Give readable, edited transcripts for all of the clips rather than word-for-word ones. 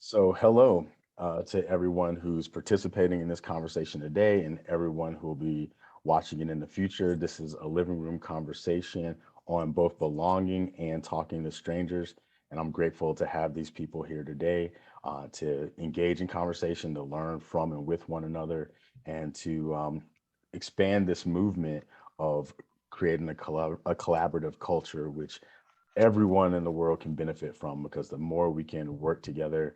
So, hello to everyone who's participating in this conversation today and everyone who will be watching it in the future. This is a living room conversation on both belonging and talking to strangers. And I'm grateful to have these people here today to engage in conversation, to learn from and with one another, and to expand this movement of creating a collaborative culture, which everyone in the world can benefit from because the more we can work together,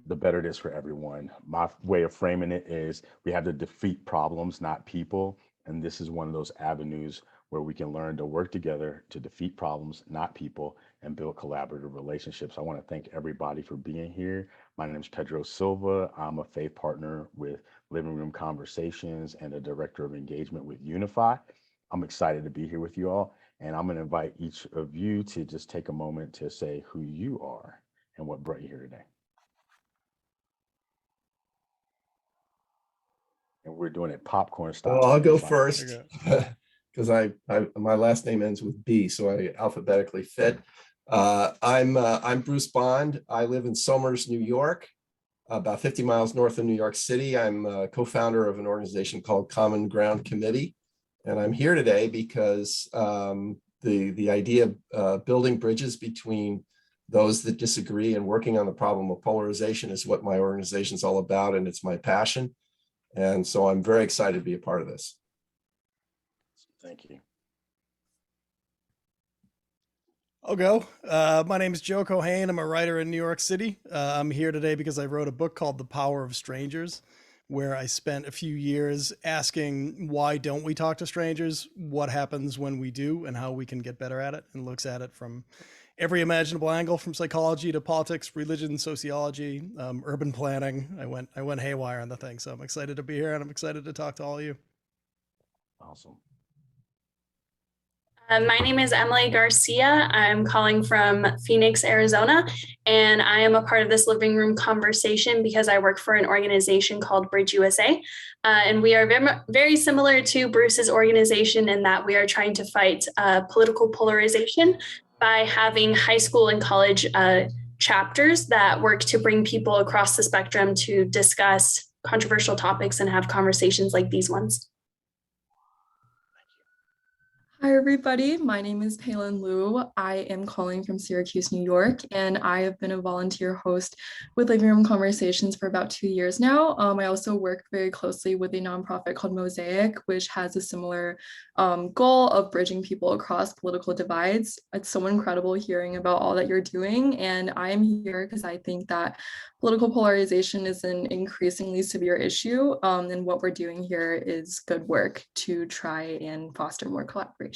the better it is for everyone. My way of framing it is we have to defeat problems, not people. And this is one of those avenues where we can learn to work together to defeat problems, not people, and build collaborative relationships. I want to thank everybody for being here. My name is Pedro Silva. I'm a faith partner with Living Room Conversations and a director of engagement with Unify. I'm excited to be here with you all. And I'm going to invite each of you to just take a moment to say who you are and what brought you here today. And we're doing it popcorn style. Well, I'll go first because my last name ends with B, so I alphabetically fit. I'm Bruce Bond. I live in Somers, New York, about 50 miles north of New York City. I'm a co-founder of an organization called Common Ground Committee, and I'm here today because the idea of building bridges between those that disagree and working on the problem of polarization is what my organization is all about, and it's my passion. And so I'm very excited to be a part of this. Thank you. I'll go. My name is Joe Cohane. I'm a writer in New York City. I'm here today because I wrote a book called The Power of Strangers, where I spent a few years asking why don't we talk to strangers, what happens when we do, and how we can get better at it, and looks at it from every imaginable angle, from psychology to politics, religion, sociology, urban planning. I went haywire on the thing. So I'm excited to be here, and I'm excited to talk to all of you. Awesome. My name is Emily Garcia. I'm calling from Phoenix, Arizona, and I am a part of this living room conversation because I work for an organization called Bridge USA. And we are very similar to Bruce's organization in that we are trying to fight political polarization by having high school and college chapters that work to bring people across the spectrum to discuss controversial topics and have conversations like these ones. Hi, everybody. My name is Palin Liu. I am calling from Syracuse, New York, and I have been a volunteer host with Living Room Conversations for about 2 years now. I also work very closely with a nonprofit called Mosaic, which has a similar goal of bridging people across political divides. It's so incredible hearing about all that you're doing, and I am here because I think that political polarization is an increasingly severe issue, and what we're doing here is good work to try and foster more collaboration.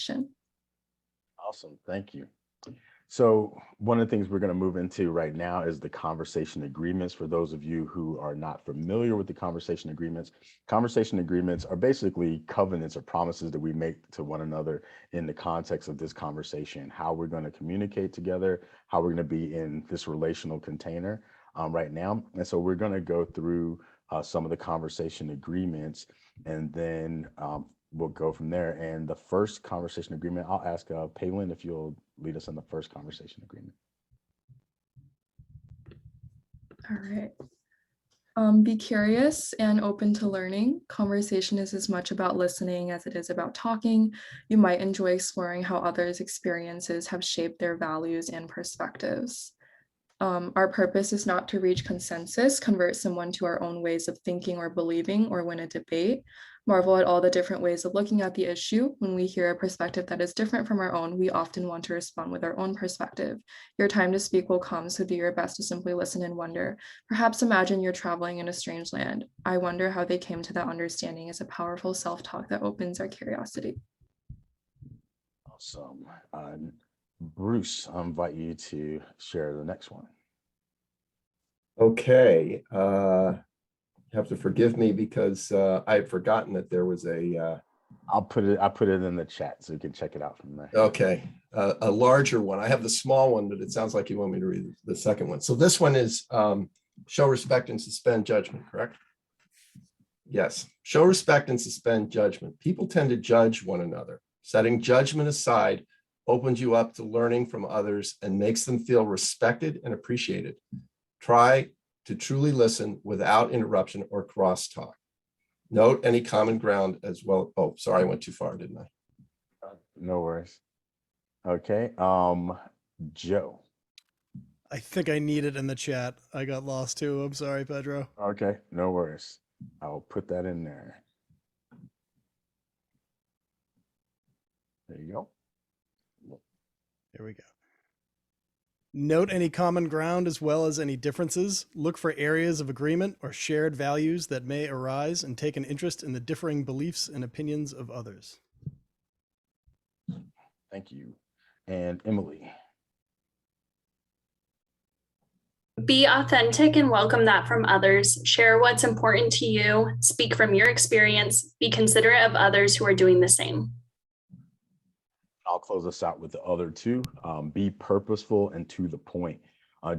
Awesome. Thank you. So one of the things we're going to move into right now is the conversation agreements. For those of you who are not familiar with the conversation agreements are basically covenants or promises that we make to one another in the context of this conversation, how we're going to communicate together, how we're going to be in this relational container right now. And so we're going to go through some of the conversation agreements, and then we'll go from there. And the first conversation agreement, I'll ask Palin if you'll lead us in the first conversation agreement. All right. Be curious and open to learning. Conversation is as much about listening as it is about talking. You might enjoy exploring how others' experiences have shaped their values and perspectives. Our purpose is not to reach consensus, convert someone to our own ways of thinking or believing, or win a debate. Marvel at all the different ways of looking at the issue. When we hear a perspective that is different from our own, we often want to respond with our own perspective. Your time to speak will come, so do your best to simply listen and wonder. Perhaps imagine you're traveling in a strange land. I wonder how they came to that understanding is a powerful self-talk that opens our curiosity. Awesome. Bruce, I invite you to share the next one. Okay. You have to forgive me because I had forgotten that there was a I'll put it in the chat so you can check it out from there. okay, a larger one. I have the small one, but it sounds like you want me to read the second one. So this one is show respect and suspend judgment, correct? Yes. Show respect and suspend judgment. People tend to judge one another. Setting judgment aside opens you up to learning from others and makes them feel respected and appreciated. Try to truly listen without interruption or crosstalk. Note any common ground as well. Oh, sorry, I went too far, didn't I? No worries. Okay. Joe. I think I need it in the chat. I got lost too. I'm sorry, Pedro. Okay, no worries. I'll put that in there. There you go. Here we go. Note any common ground as well as any differences. Look for areas of agreement or shared values that may arise, and take an interest in the differing beliefs and opinions of others. Thank you. And Emily. Be authentic and welcome that from others. Share what's important to you. Speak from your experience. Be considerate of others who are doing the same. I'll close us out with the other two. Be purposeful and to the point.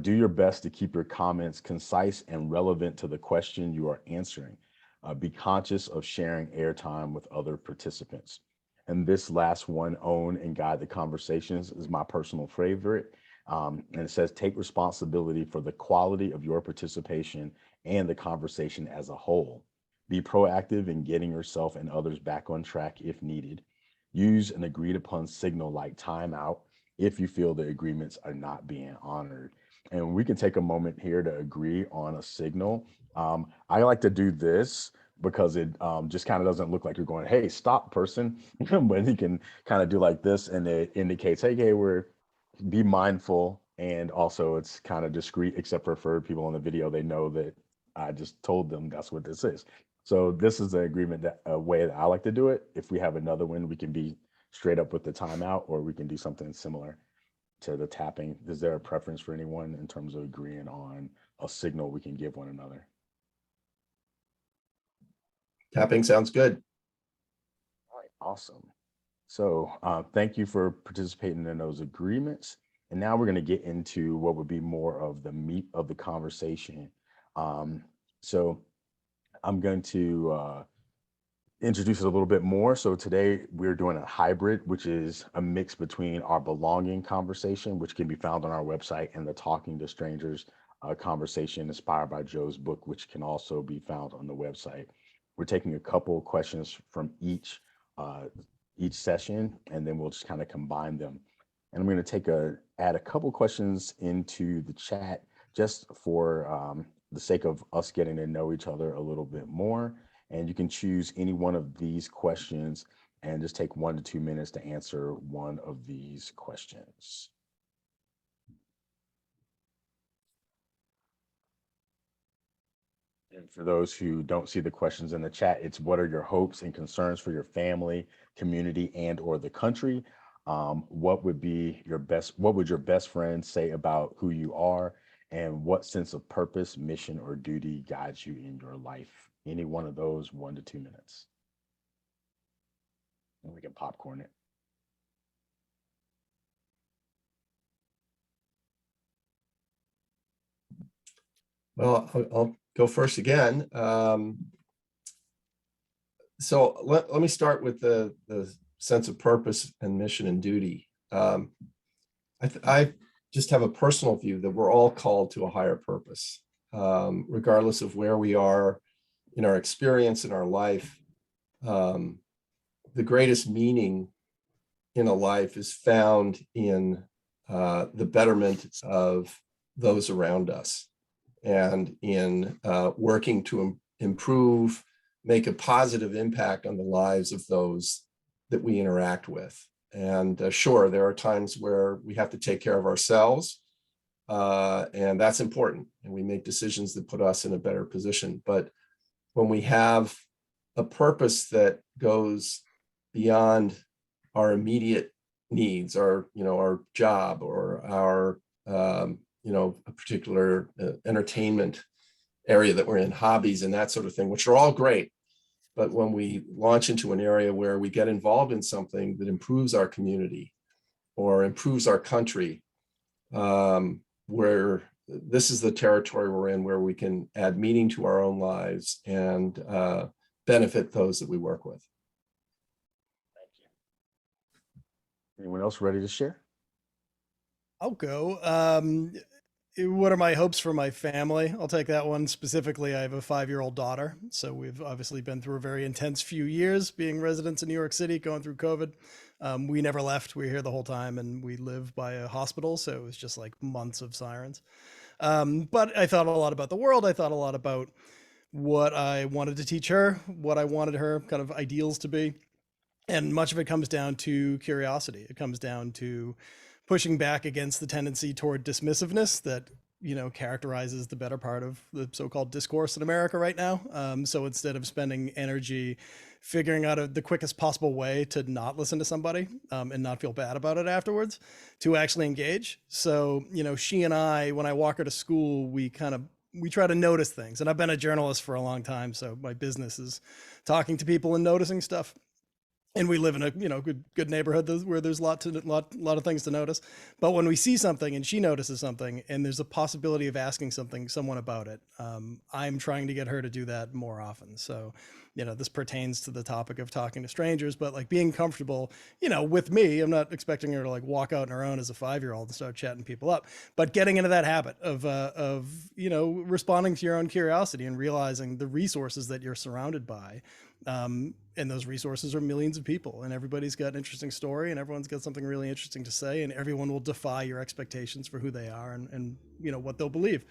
Do your best to keep your comments concise and relevant to the question you are answering. Be conscious of sharing airtime with other participants. And this last one, own and guide the conversations, is my personal favorite. And it says, take responsibility for the quality of your participation and the conversation as a whole. Be proactive in getting yourself and others back on track if needed. Use an agreed upon signal like timeout if you feel the agreements are not being honored. And we can take a moment here to agree on a signal. I like to do this because it just kind of doesn't look like you're going, hey, stop, person. But you can kind of do like this, and it indicates, hey, we're be mindful. And also it's kind of discreet, except for people on the video, they know that I just told them that's what this is. So this is the agreement, that a way that I like to do it. If we have another one, we can be straight up with the timeout, or we can do something similar to the tapping. Is there a preference for anyone in terms of agreeing on a signal we can give one another? Tapping sounds good. All right, awesome. So thank you for participating in those agreements. And now we're going to get into what would be more of the meat of the conversation. So I'm going to introduce it a little bit more. So today we're doing a hybrid, which is a mix between our belonging conversation, which can be found on our website, and the talking to strangers conversation inspired by Joe's book, which can also be found on the website. We're taking a couple of questions from each session, and then we'll just kind of combine them. And I'm going to add a couple questions into the chat just for the sake of us getting to know each other a little bit more. And you can choose any one of these questions and just take 1 to 2 minutes to answer one of these questions. And for those who don't see the questions in the chat, it's what are your hopes and concerns for your family, community, and or the country? What would your best friend say about who you are? And what sense of purpose, mission, or duty guides you in your life? Any one of those, 1 to 2 minutes. And we can popcorn it. Well, I'll go first again. So let me start with the sense of purpose and mission and duty. I just have a personal view that we're all called to a higher purpose, regardless of where we are in our experience in our life. The greatest meaning in a life is found in the betterment of those around us, and in working to improve, make a positive impact on the lives of those that we interact with. And sure, there are times where we have to take care of ourselves, and that's important. And we make decisions that put us in a better position. But when we have a purpose that goes beyond our immediate needs, our job, or our a particular entertainment area that we're in, hobbies and that sort of thing, which are all great. But when we launch into an area where we get involved in something that improves our community or improves our country, where this is the territory we're in, where we can add meaning to our own lives and benefit those that we work with. Thank you. Anyone else ready to share? I'll go. what are my hopes for my family? I'll take that one specifically. I have a 5-year-old daughter, so we've obviously been through a very intense few years being residents in New York City, going through COVID. We never left. We were here the whole time, and we live by a hospital, so it was just like months of sirens. But I thought a lot about the world. I thought a lot about what I wanted to teach her, what I wanted her kind of ideals to be. And much of it comes down to curiosity. It comes down to pushing back against the tendency toward dismissiveness that characterizes the better part of the so-called discourse in America right now. So instead of spending energy figuring out the quickest possible way to not listen to somebody and not feel bad about it afterwards, to actually engage. So she and I, when I walk her to school, we try to notice things. And I've been a journalist for a long time, so my business is talking to people and noticing stuff. And we live in a good neighborhood where there's a lot of things to notice. But when we see something and she notices something and there's a possibility of asking someone about it, I'm trying to get her to do that more often. So this pertains to the topic of talking to strangers, but like being comfortable with me. I'm not expecting her to like walk out on her own as a 5-year-old and start chatting people up, but getting into that habit of responding to your own curiosity and realizing the resources that you're surrounded by. And those resources are millions of people, and everybody's got an interesting story, and everyone's got something really interesting to say, and everyone will defy your expectations for who they are and what they'll believe.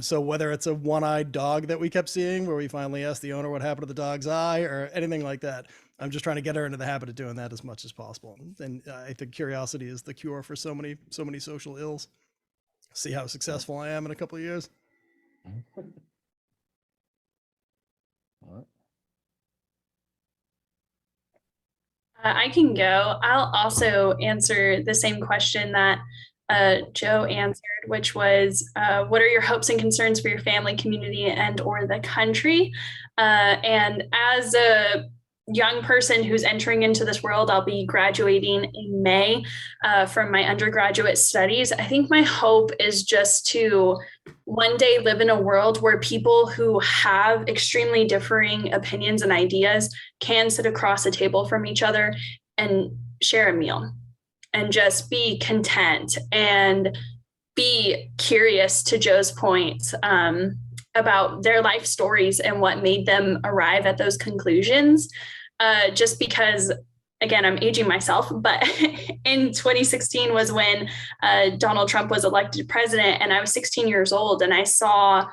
So whether it's a one-eyed dog that we kept seeing where we finally asked the owner what happened to the dog's eye or anything like that, I'm just trying to get her into the habit of doing that as much as possible. And I think curiosity is the cure for so many social ills. See how successful I am in a couple of years. All right. I can go. I'll also answer the same question that Joe answered, which was, what are your hopes and concerns for your family, community, and or the country? And as a young person who's entering into this world, I'll be graduating in May from my undergraduate studies. I think my hope is just to one day live in a world where people who have extremely differing opinions and ideas can sit across a table from each other and share a meal and just be content and be curious, to Joe's point, about their life stories and what made them arrive at those conclusions. Just because, again, I'm aging myself, but in 2016 was when Donald Trump was elected president, and I was 16 years old, and I saw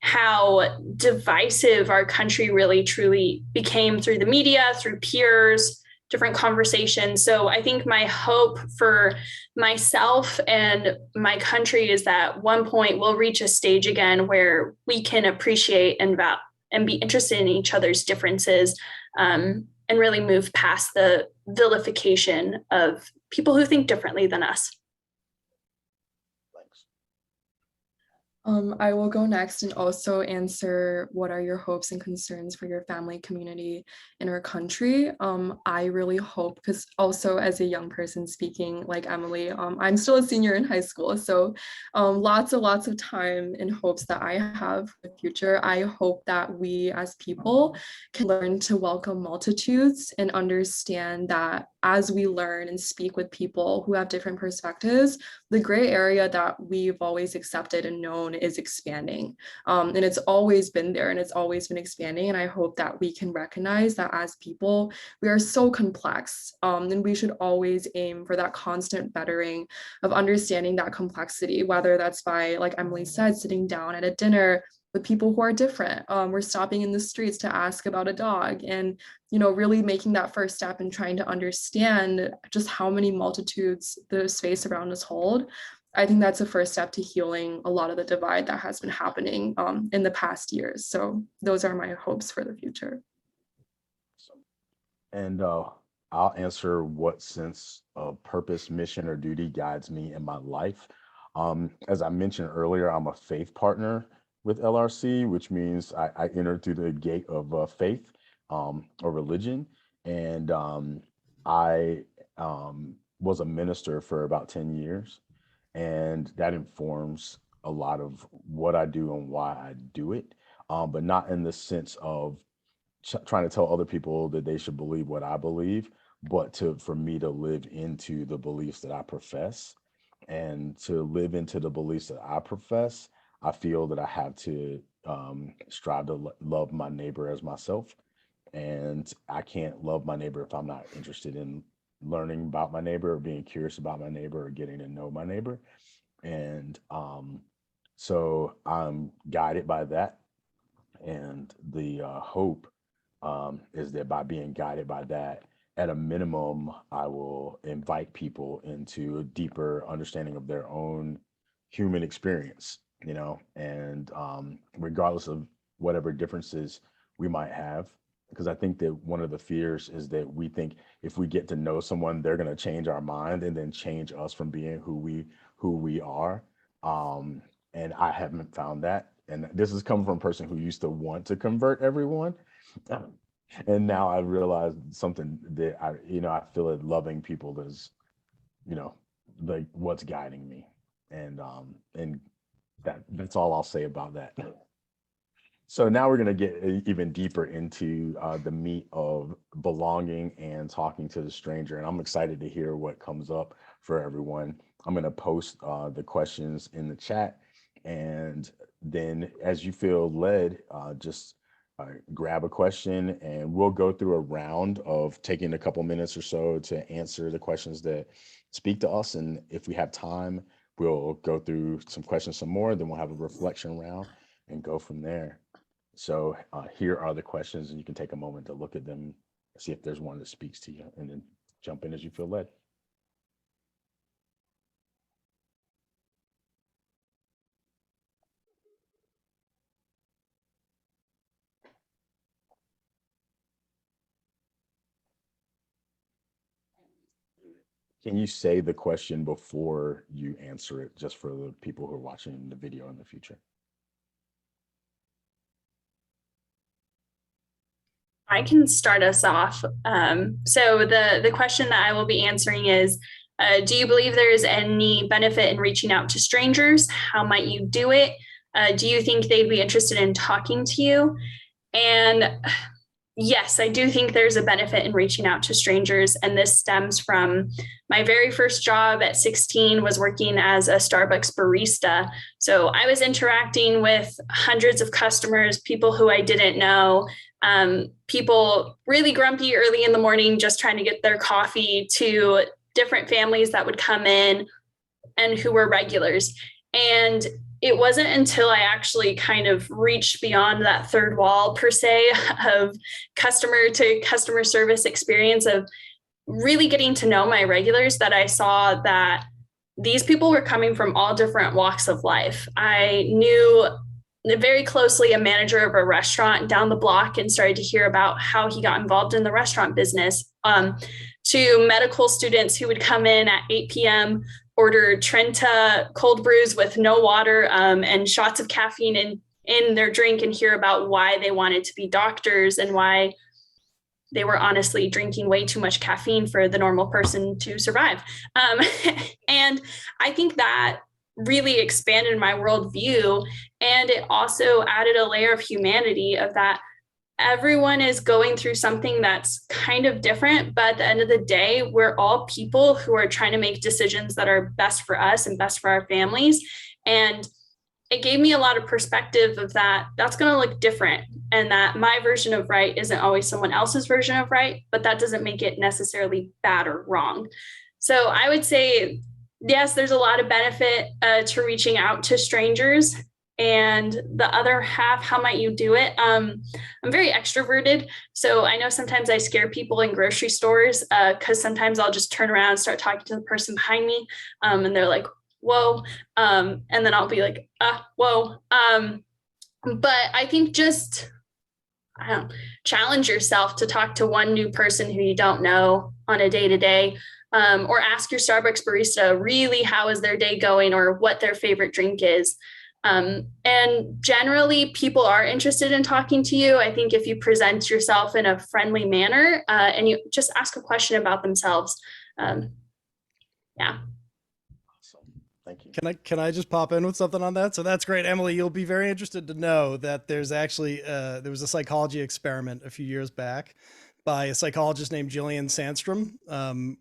how divisive our country really truly became through the media, through peers, different conversations. So I think my hope for myself and my country is that one point we'll reach a stage again where we can appreciate and be interested in each other's differences, and really move past the vilification of people who think differently than us. I will go next and also answer what are your hopes and concerns for your family, community, and our country. I really hope, because also as a young person speaking like Emily, I'm still a senior in high school. So lots of time and hopes that I have for the future. I hope that we as people can learn to welcome multitudes and understand that as we learn and speak with people who have different perspectives, the gray area that we've always accepted and known is expanding. And it's always been there and it's always been expanding. And I hope that we can recognize that as people, we are so complex, and we should always aim for that constant bettering of understanding that complexity, whether that's by, like Emily said, sitting down at a dinner with people who are different. We're stopping in the streets to ask about a dog and, really making that first step and trying to understand just how many multitudes the space around us hold. I think that's a first step to healing a lot of the divide that has been happening in the past years. So those are my hopes for the future. And I'll answer what sense of purpose, mission, or duty guides me in my life. As I mentioned earlier, I'm a faith partner with LRC, which means I enter through the gate of faith or religion. And I was a minister for about 10 years. And that informs a lot of what I do and why I do it, but not in the sense of trying to tell other people that they should believe what I believe, but for me to live into the beliefs that I profess. And to live into the beliefs that I profess, I feel that I have to strive to love my neighbor as myself. And I can't love my neighbor if I'm not interested in learning about my neighbor or being curious about my neighbor or getting to know my neighbor. And so I'm guided by that. And the hope is that by being guided by that, at a minimum, I will invite people into a deeper understanding of their own human experience, and regardless of whatever differences we might have. Because I think that one of the fears is that we think if we get to know someone, they're going to change our mind and then change us from being who we are. Um, and I haven't found that. And this is coming from a person who used to want to convert everyone. And now I realized something that I feel that loving people is, you know, like what's guiding me. And that's all I'll say about that. So now we're going to get even deeper into the meat of belonging and talking to the stranger. And I'm excited to hear what comes up for everyone. I'm going to post the questions in the chat. And then as you feel led, just grab a question and we'll go through a round of taking a couple minutes or so to answer the questions that speak to us. And if we have time, we'll go through some questions some more. Then we'll have a reflection round and go from there. So here are the questions, and you can take a moment to look at them, see if there's one that speaks to you, and then jump in as you feel led. Can you say the question before you answer it, just for the people who are watching the video in the future? I can start us off. So the question that I will be answering is, do you believe there is any benefit in reaching out to strangers? How might you do it? Do you think they'd be interested in talking to you? And yes, I do think there's a benefit in reaching out to strangers. And this stems from my very first job at 16 was working as a Starbucks barista. So I was interacting with hundreds of customers, people who I didn't know, people really grumpy early in the morning, just trying to get their coffee, to different families that would come in and who were regulars. And it wasn't until I actually kind of reached beyond that third wall, per se, of customer to customer service experience of really getting to know my regulars, that I saw that these people were coming from all different walks of life. I knew very closely a manager of a restaurant down the block and started to hear about how he got involved in the restaurant business, to medical students who would come in at 8 p.m., order Trenta cold brews with no water and shots of caffeine in their drink, and hear about why they wanted to be doctors and why they were honestly drinking way too much caffeine for the normal person to survive. And I think that really expanded my worldview. And it also added a layer of humanity, of that everyone is going through something that's kind of different, but at the end of the day, we're all people who are trying to make decisions that are best for us and best for our families. And it gave me a lot of perspective of that that's going to look different, and that my version of right isn't always someone else's version of right, but that doesn't make it necessarily bad or wrong. So I would say, yes, there's a lot of benefit to reaching out to strangers. And the other half, how might you do it? I'm very extroverted. So I know sometimes I scare people in grocery stores because sometimes I'll just turn around and start talking to the person behind me. And they're like, whoa. And then I'll be like, whoa. But I think just, challenge yourself to talk to one new person who you don't know on a day-to-day. Or ask your Starbucks barista really how is their day going, or what their favorite drink is. And generally, people are interested in talking to you. I think if you present yourself in a friendly manner and you just ask a question about themselves. Yeah. Awesome. Thank you. Can I just pop in with something on that? So that's great, Emily. You'll be very interested to know that there's actually there was a psychology experiment a few years back by a psychologist named Jillian Sandstrom.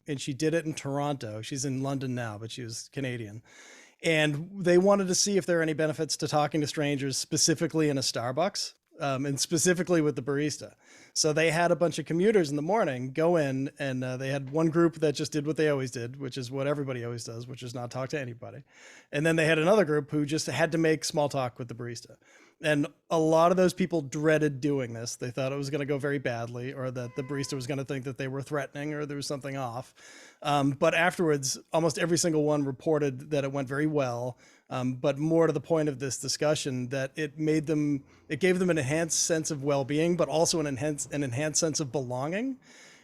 And she did it in Toronto. She's in London now, but she was Canadian. And they wanted to see if there are any benefits to talking to strangers, specifically in a Starbucks, and specifically with the barista. So they had a bunch of commuters in the morning go in, and they had one group that just did what they always did, which is what everybody always does, which is not talk to anybody. And then they had another group who just had to make small talk with the barista. And a lot of those people dreaded doing this. They thought it was going to go very badly, or that the barista was going to think that they were threatening or there was something off. But afterwards, almost every single one reported that it went very well. But more to the point of this discussion, that it gave them an enhanced sense of well-being, but also an enhanced sense of belonging.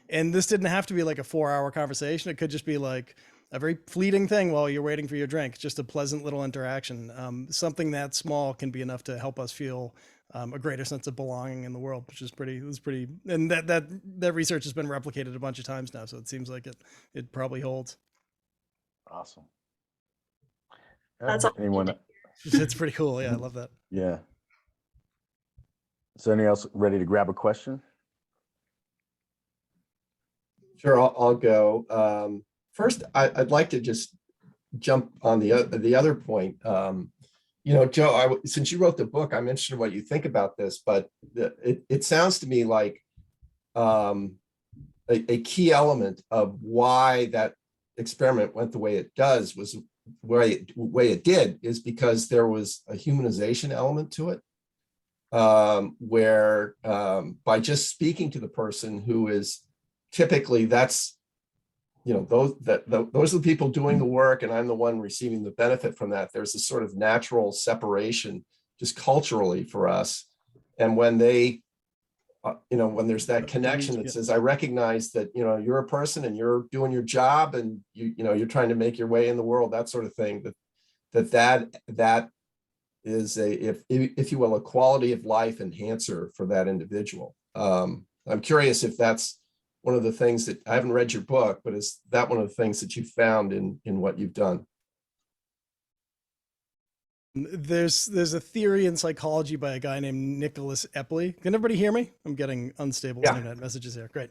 And this didn't have to be like a 4-hour conversation. It could just be like a very fleeting thing while you're waiting for your drink, just a pleasant little interaction. Something that small can be enough to help us feel a greater sense of belonging in the world, which is pretty, and that research has been replicated a bunch of times now. So it seems like it probably holds. Awesome. That's all. Anyone? It's pretty cool. Yeah, I love that. Yeah. Is there anyone else ready to grab a question? Sure, I'll go. First, I'd like to just jump on the other point. Joe, since you wrote the book, I'm interested in what you think about this, but it sounds to me like a key element of why that experiment went the way it does was way it did is because there was a humanization element to it, where by just speaking to the person who is typically those are the people doing the work and I'm the one receiving the benefit from that. There's this sort of natural separation just culturally for us. And when they, when there's that connection that says, I recognize that, you're a person and you're doing your job and you're trying to make your way in the world, that sort of thing, that is if you will, a quality of life enhancer for that individual. I'm curious if that's one of the things that I haven't read your book, but is that one of the things that you found in what you've done? There's a theory in psychology by a guy named Nicholas Epley. Can everybody hear me? I'm getting unstable internet messages here. Great.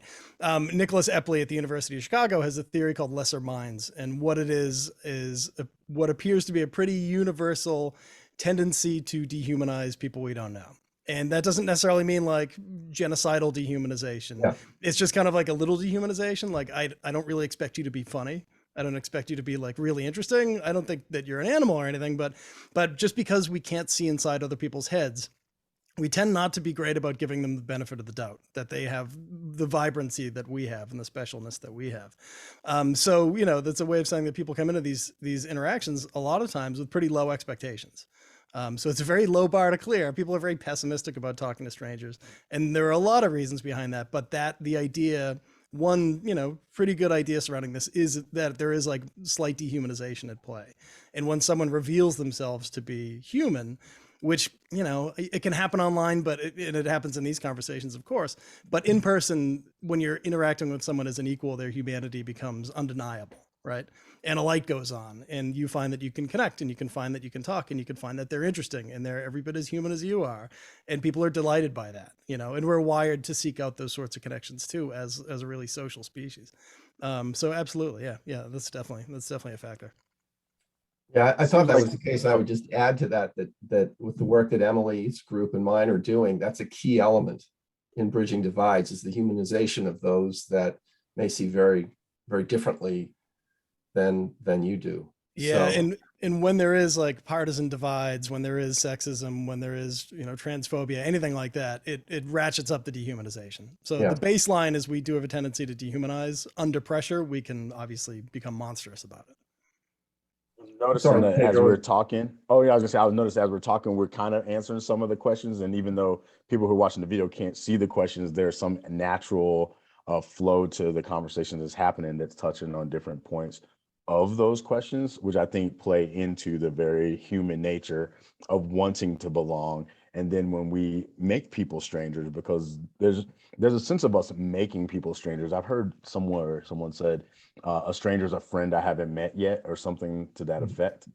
Nicholas Epley at the University of Chicago has a theory called lesser minds. And what it is what appears to be a pretty universal tendency to dehumanize people we don't know. And that doesn't necessarily mean like genocidal dehumanization. Yeah. It's just kind of like a little dehumanization. Like, I don't really expect you to be funny. I don't expect you to be like really interesting. I don't think that you're an animal or anything, but just because we can't see inside other people's heads, we tend not to be great about giving them the benefit of the doubt that they have the vibrancy that we have and the specialness that we have. So, that's a way of saying that people come into these interactions a lot of times with pretty low expectations. So it's a very low bar to clear. People are very pessimistic about talking to strangers. And there are a lot of reasons behind that, but the idea, one, pretty good idea surrounding this is that there is like slight dehumanization at play. And when someone reveals themselves to be human, which, it can happen online, but it happens in these conversations, of course, but in person, when you're interacting with someone as an equal, their humanity becomes undeniable, right? And a light goes on and you find that you can connect and you can find that you can talk and you can find that they're interesting and they're every bit as human as you are. And people are delighted by that, and we're wired to seek out those sorts of connections too, as a really social species. So absolutely. Yeah. That's definitely a factor. Yeah, I thought that was the case. I would just add to that with the work that Emily's group and mine are doing, that's a key element in bridging divides, is the humanization of those that may see very, very differently than you do. Yeah. So, and when there is like partisan divides, when there is sexism, when there is, transphobia, anything like that, it ratchets up the dehumanization. So the baseline is we do have a tendency to dehumanize. Under pressure, we can obviously become monstrous about it. Noticing that as we're talking, I was gonna say, I was noticing as we're talking, we're kind of answering some of the questions. And even though people who are watching the video can't see the questions, there's some natural flow to the conversation that's happening that's touching on different points of those questions, which I think play into the very human nature of wanting to belong. And then when we make people strangers, because there's a sense of us making people strangers. I've heard someone said, a stranger's a friend I haven't met yet, or something to that effect.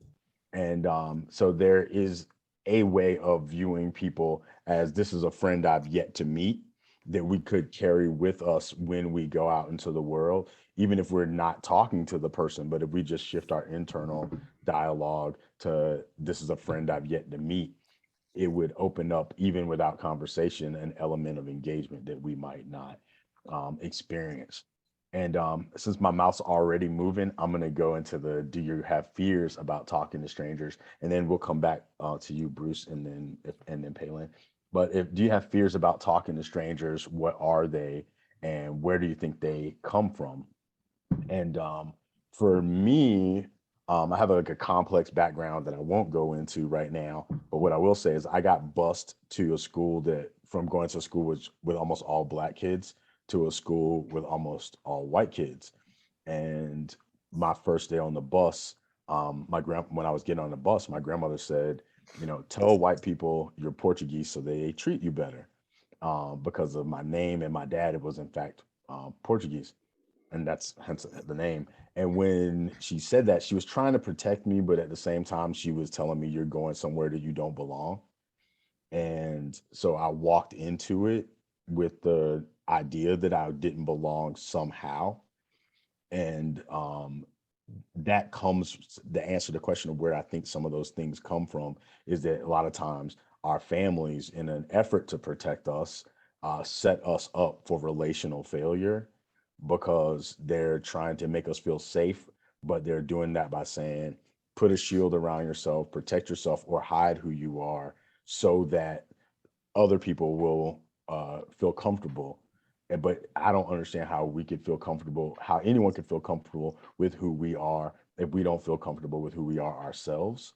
And so there is a way of viewing people as this is a friend I've yet to meet. that we could carry with us when we go out into the world, even if we're not talking to the person. But if we just shift our internal dialogue to, this is a friend I've yet to meet, it would open up, even without conversation, an element of engagement that we might not experience. And since my mouth's already moving, I'm going to go into the, do you have fears about talking to strangers? And then we'll come back to you, Bruce, and then Palin. But do you have fears about talking to strangers? What are they? And where do you think they come from? And for me, I have like a complex background that I won't go into right now. But what I will say is I got bused to a school that, from going to a school with almost all Black kids to a school with almost all white kids. And my first day on the bus, when I was getting on the bus, my grandmother said, tell white people you're Portuguese so they treat you better, because of my name, and my dad was in fact Portuguese, and that's hence the name. And when she said that, she was trying to protect me, but at the same time, she was telling me, you're going somewhere that you don't belong. And so I walked into it with the idea that I didn't belong somehow. And that comes, the answer to the question of where I think some of those things come from is that a lot of times our families, in an effort to protect us, set us up for relational failure, because they're trying to make us feel safe, but they're doing that by saying, put a shield around yourself, protect yourself, or hide who you are so that other people will feel comfortable. But I don't understand how we could feel comfortable, how anyone could feel comfortable with who we are if we don't feel comfortable with who we are ourselves.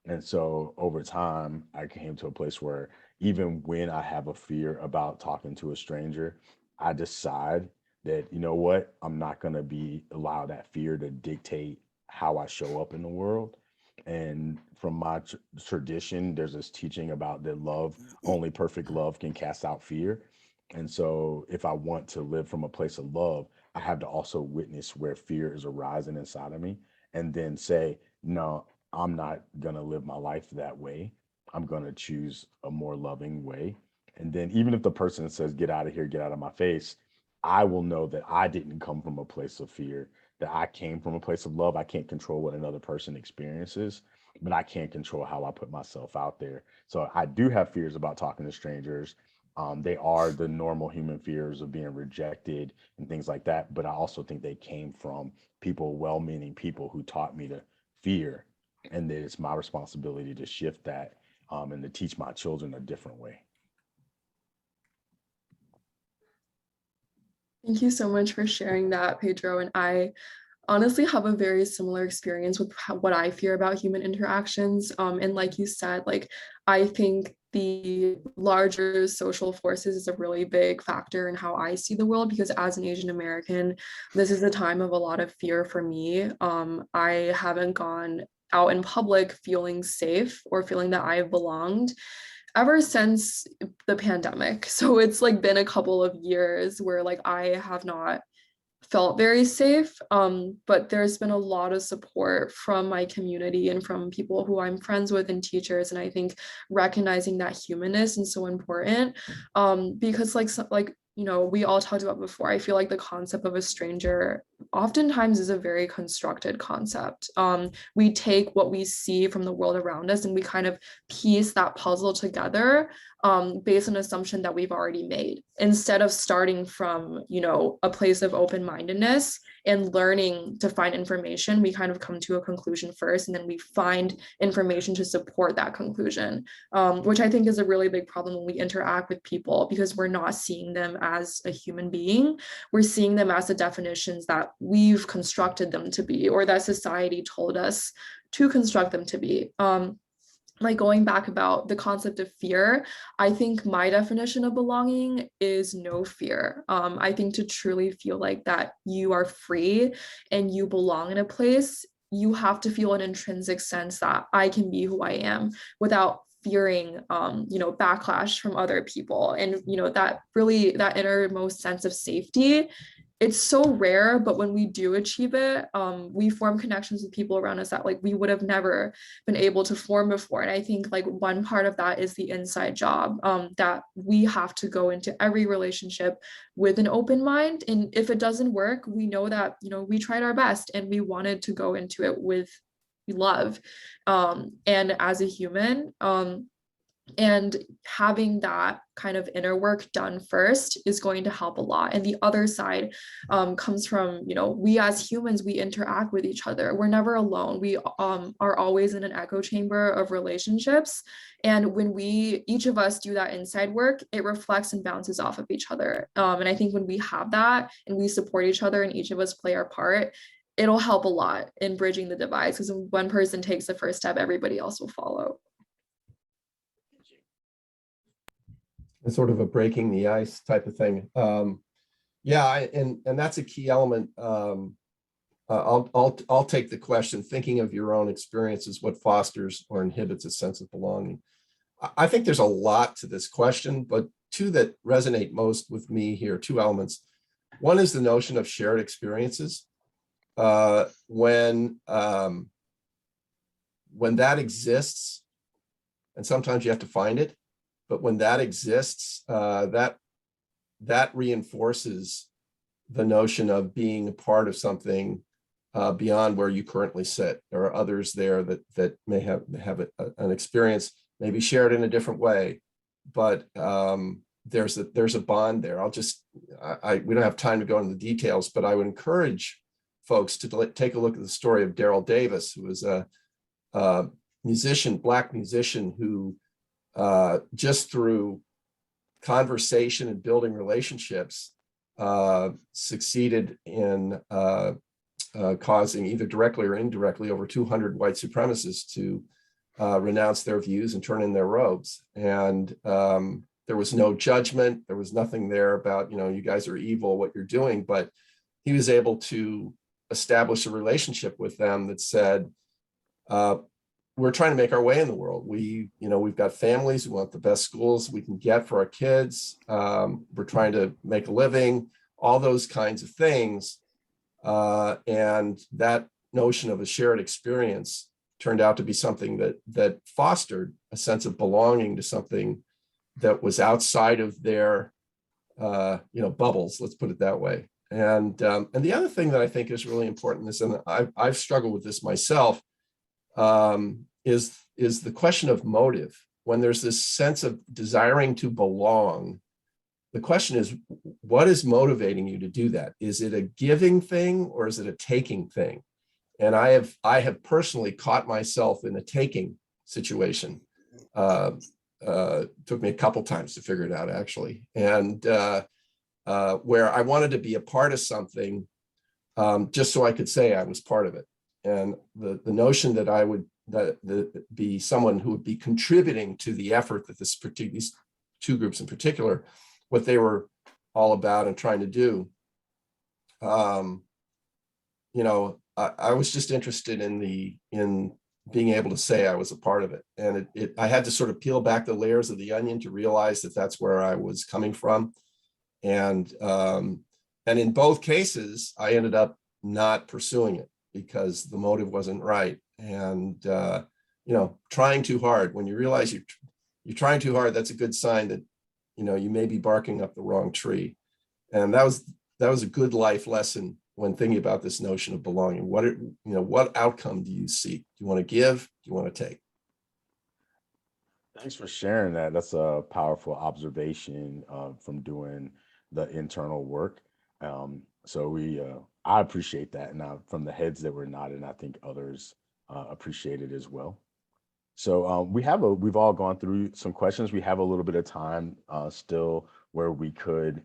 And so over time, I came to a place where even when I have a fear about talking to a stranger, I decide that, you know what, I'm not going to be allow that fear to dictate how I show up in the world. And from my tradition, there's this teaching about that love, only perfect love can cast out fear. And so if I want to live from a place of love, I have to also witness where fear is arising inside of me, and then say, no, I'm not going to live my life that way. I'm going to choose a more loving way. And then even if the person says, get out of here, get out of my face, I will know that I didn't come from a place of fear, that I came from a place of love. I can't control what another person experiences, but I can control how I put myself out there. So I do have fears about talking to strangers. They are the normal human fears of being rejected and things like that. But I also think they came from people, well-meaning people, who taught me to fear, and that it's my responsibility to shift that, and to teach my children a different way. Thank you so much for sharing that, Pedro. And I honestly have a very similar experience with what I fear about human interactions. And like you said, like, I think the larger social forces is a really big factor in how I see the world, because as an Asian American, this is a time of a lot of fear for me. I haven't gone out in public feeling safe or feeling that I've belonged ever since the pandemic. So it's like been a couple of years where like I have not felt very safe. But there's been a lot of support from my community and from people who I'm friends with and teachers. And I think recognizing that humanness is so important, because like we all talked about before, I feel like the concept of a stranger oftentimes is a very constructed concept. We take what we see from the world around us and we kind of piece that puzzle together, based on assumption that we've already made, instead of starting from a place of open-mindedness and learning to find information. We kind of come to a conclusion first, and then we find information to support that conclusion, which I think is a really big problem when we interact with people, because we're not seeing them as a human being. We're seeing them as the definitions that we've constructed them to be, or that society told us to construct them to be. Like going back about the concept of fear, I think my definition of belonging is no fear. I think to truly feel like that you are free and you belong in a place, you have to feel an intrinsic sense that I can be who I am without fearing backlash from other people. And that innermost sense of safety it's so rare, but when we do achieve it, we form connections with people around us that like we would have never been able to form before. And I think like one part of that is the inside job, that we have to go into every relationship with an open mind. And if it doesn't work, we know that, you know, we tried our best and we wanted to go into it with love, and as a human. And having that kind of inner work done first is going to help a lot. And the other side comes from, you know, we as humans, we interact with each other. We're never alone. We are always in an echo chamber of relationships. And when we, each of us do that inside work, it reflects and bounces off of each other. And I think when we have that and we support each other and each of us play our part, it'll help a lot in bridging the divides, because when one person takes the first step, everybody else will follow. It's sort of a breaking the ice type of thing. Yeah, and that's a key element. I'll take the question. Thinking of your own experiences, what fosters or inhibits a sense of belonging? I think there's a lot to this question, but two that resonate most with me here. Two elements. One is the notion of shared experiences. When that exists, and sometimes you have to find it, but when that exists, that reinforces the notion of being a part of something beyond where you currently sit. There are others there that may have an experience, maybe shared in a different way, but there's a bond there. We don't have time to go into the details, but I would encourage folks to take a look at the story of Daryl Davis, who was a musician, Black musician, who just through conversation and building relationships succeeded in causing, either directly or indirectly, over 200 white supremacists to renounce their views and turn in their robes. And there was no judgment. There was nothing there about, you know, you guys are evil, what you're doing. But he was able to establish a relationship with them that said, we're trying to make our way in the world. We've got families. We want the best schools we can get for our kids. We're trying to make a living, all those kinds of things. And that notion of a shared experience turned out to be something that fostered a sense of belonging to something that was outside of their, bubbles. Let's put it that way. And the other thing that I think is really important is, and I've struggled with this myself, is the question of motive. When there's this sense of desiring to belong, the question is, what is motivating you to do that? Is it a giving thing or is it a taking thing? And I have personally caught myself in a taking situation. Took me a couple times to figure it out, actually. And where I wanted to be a part of something just so I could say I was part of it. And the notion that I would be someone who would be contributing to the effort that these two groups in particular, what they were all about and trying to do. I was just interested in being able to say I was a part of it. And I had to sort of peel back the layers of the onion to realize that that's where I was coming from. And in both cases, I ended up not pursuing it because the motive wasn't right. And, trying too hard, when you realize you're trying too hard, that's a good sign that, you may be barking up the wrong tree. And that was a good life lesson when thinking about this notion of belonging. What outcome do you seek? Do you want to give? Do you want to take? Thanks for sharing that. That's a powerful observation from doing the internal work. I appreciate that. And from the heads that were nodding, I think others appreciate it as well. So we've all gone through some questions. We have a little bit of time still where we could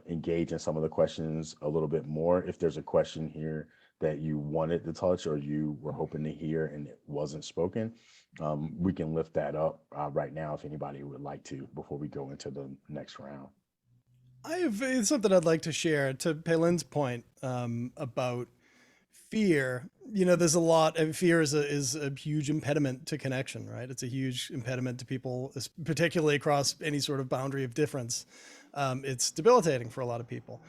engage in some of the questions a little bit more. If there's a question here that you wanted to touch or you were hoping to hear and it wasn't spoken, we can lift that up right now if anybody would like to before we go into the next round. I have something I'd like to share to Paylin's point about fear. There's a lot of fear is a huge impediment to connection, right? It's a huge impediment to people, particularly across any sort of boundary of difference. It's debilitating for a lot of people.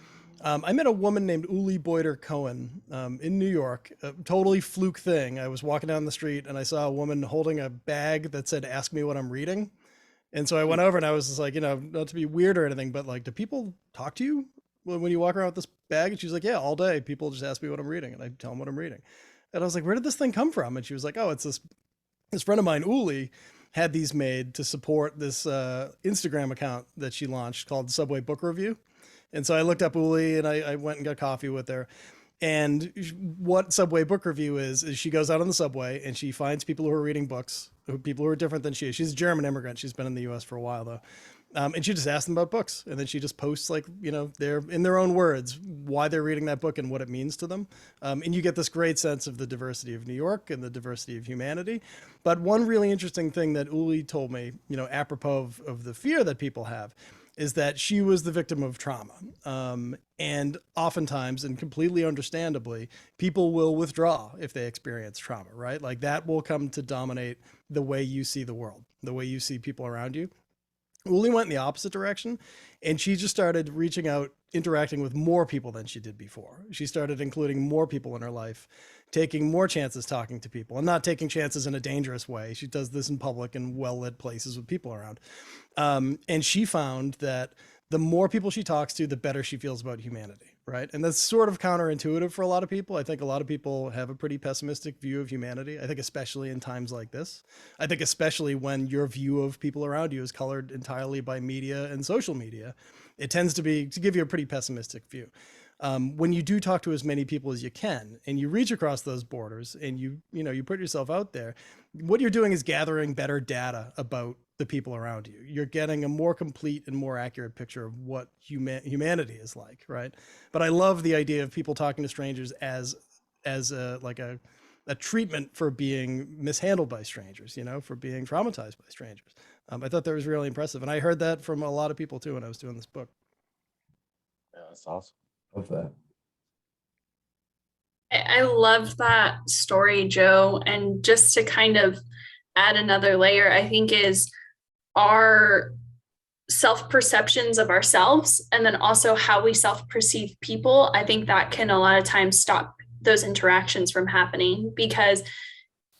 I met a woman named Uli Boyder Cohen in New York, a totally fluke thing. I was walking down the street and I saw a woman holding a bag that said, "Ask me what I'm reading." And so I went over and I was just like, not to be weird or anything, but like, do people talk to you when you walk around with this bag? And she's like, yeah, all day. People just ask me what I'm reading and I tell them what I'm reading. And I was like, where did this thing come from? And she was like, oh, it's this friend of mine, Uli, had these made to support this Instagram account that she launched called Subway Book Review. And so I looked up Uli and I went and got coffee with her. And what Subway Book Review is she goes out on the subway and she finds people who are reading books, people who are different than she is. She's a German immigrant. She's been in the US for a while though. And she just asks them about books. And then she just posts like, they're in their own words, why they're reading that book and what it means to them. And you get this great sense of the diversity of New York and the diversity of humanity. But one really interesting thing that Uli told me, apropos of the fear that people have, is that she was the victim of trauma. And oftentimes, and completely understandably, people will withdraw if they experience trauma, right? Like that will come to dominate the way you see the world, the way you see people around you. Uli went in the opposite direction and she just started reaching out, interacting with more people than she did before. She started including more people in her life, taking more chances talking to people and not taking chances in a dangerous way. She does this in public and well-lit places with people around. And she found that the more people she talks to, the better she feels about humanity, right? And that's sort of counterintuitive for a lot of people. I think a lot of people have a pretty pessimistic view of humanity. I think especially in times like this. I think especially when your view of people around you is colored entirely by media and social media, it tends to give you a pretty pessimistic view. When you do talk to as many people as you can and you reach across those borders and you put yourself out there, what you're doing is gathering better data about the people around you. You're getting a more complete and more accurate picture of what humanity is like, right? But I love the idea of people talking to strangers as a treatment for being mishandled by strangers, for being traumatized by strangers. I thought that was really impressive. And I heard that from a lot of people too when I was doing this book. Yeah, that's awesome. Love that. I love that story, Joe. And just to kind of add another layer, I think is our self-perceptions of ourselves and then also how we self-perceive people. I think that can a lot of times stop those interactions from happening because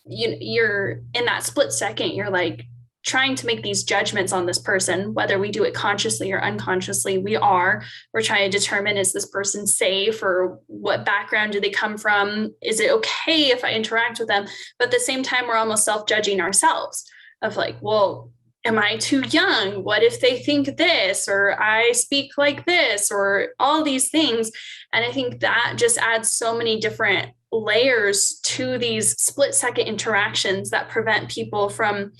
you're in that split second, you're like trying to make these judgments on this person, whether we do it consciously or unconsciously. We're trying to determine, is this person safe or what background do they come from? Is it okay if I interact with them? But at the same time, we're almost self-judging ourselves of like, well, am I too young? What if they think this, or I speak like this, or all these things? And I think that just adds so many different layers to these split-second interactions that prevent people from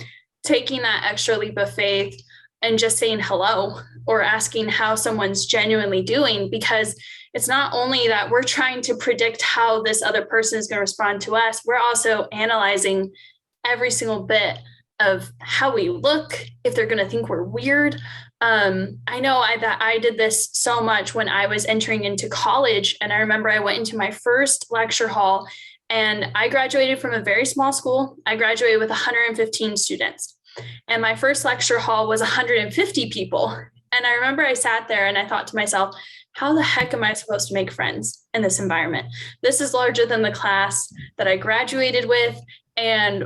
taking that extra leap of faith and just saying hello or asking how someone's genuinely doing, because it's not only that we're trying to predict how this other person is going to respond to us, we're also analyzing every single bit of how we look, if they're going to think we're weird. I know that I did this so much when I was entering into college. And I remember I went into my first lecture hall and I graduated from a very small school. I graduated with 115 students. And my first lecture hall was 150 people. And I remember I sat there and I thought to myself, how the heck am I supposed to make friends in this environment? This is larger than the class that I graduated with. And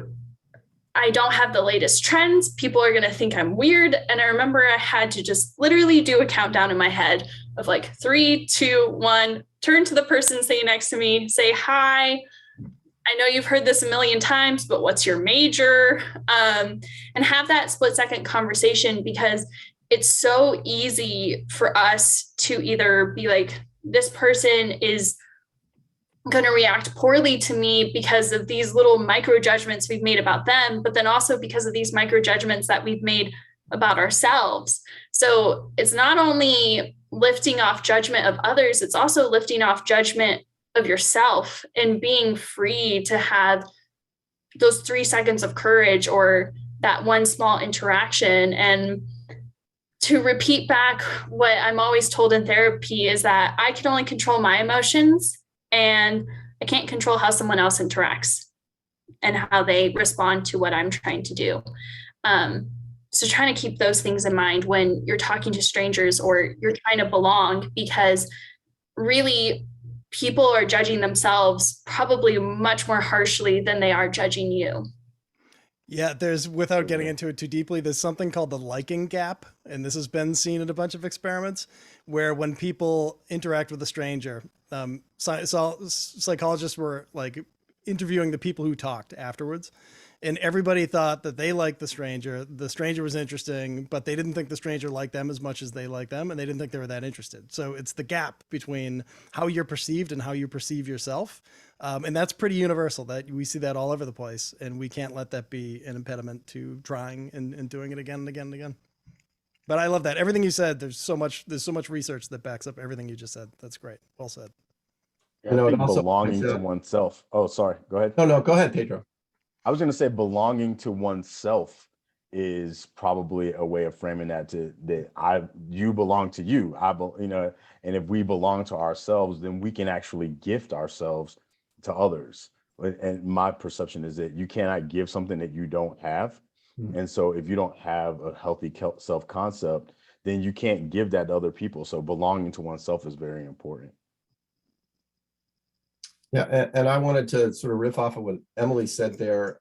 I don't have the latest trends. People are going to think I'm weird. And I remember I had to just literally do a countdown in my head of like 3, 2, 1, turn to the person sitting next to me, say, hi. I know you've heard this a million times, but what's your major? And have that split-second conversation, because it's so easy for us to either be like, this person is going to react poorly to me because of these little micro judgments we've made about them, but then also because of these micro judgments that we've made about ourselves. So it's not only lifting off judgment of others, it's also lifting off judgment of yourself and being free to have those 3 seconds of courage or that one small interaction. And to repeat back what I'm always told in therapy is that I can only control my emotions and I can't control how someone else interacts and how they respond to what I'm trying to do. So trying to keep those things in mind when you're talking to strangers or you're trying to belong, because really people are judging themselves probably much more harshly than they are judging you. Yeah, there's, without getting into it too deeply, there's something called the liking gap. And this has been seen in a bunch of experiments where when people interact with a stranger, psychologists were like interviewing the people who talked afterwards. And everybody thought that they liked the stranger. The stranger was interesting, but they didn't think the stranger liked them as much as they liked them. And they didn't think they were that interested. So it's the gap between how you're perceived and how you perceive yourself. And that's pretty universal, that we see that all over the place, and we can't let that be an impediment to trying and doing it again and again and again. But I love that. Everything you said, there's so much research that backs up everything you just said. That's great. Well said. Yeah, You know, I it think also belonging points to out- oneself. Oh, sorry. Go ahead. No, go ahead, Pedro. I was going to say belonging to oneself is probably a way of framing that, you belong to you. And if we belong to ourselves, then we can actually gift ourselves to others. And my perception is that you cannot give something that you don't have. And so if you don't have a healthy self-concept, then you can't give that to other people. So belonging to oneself is very important. Yeah, and I wanted to sort of riff off of what Emily said there.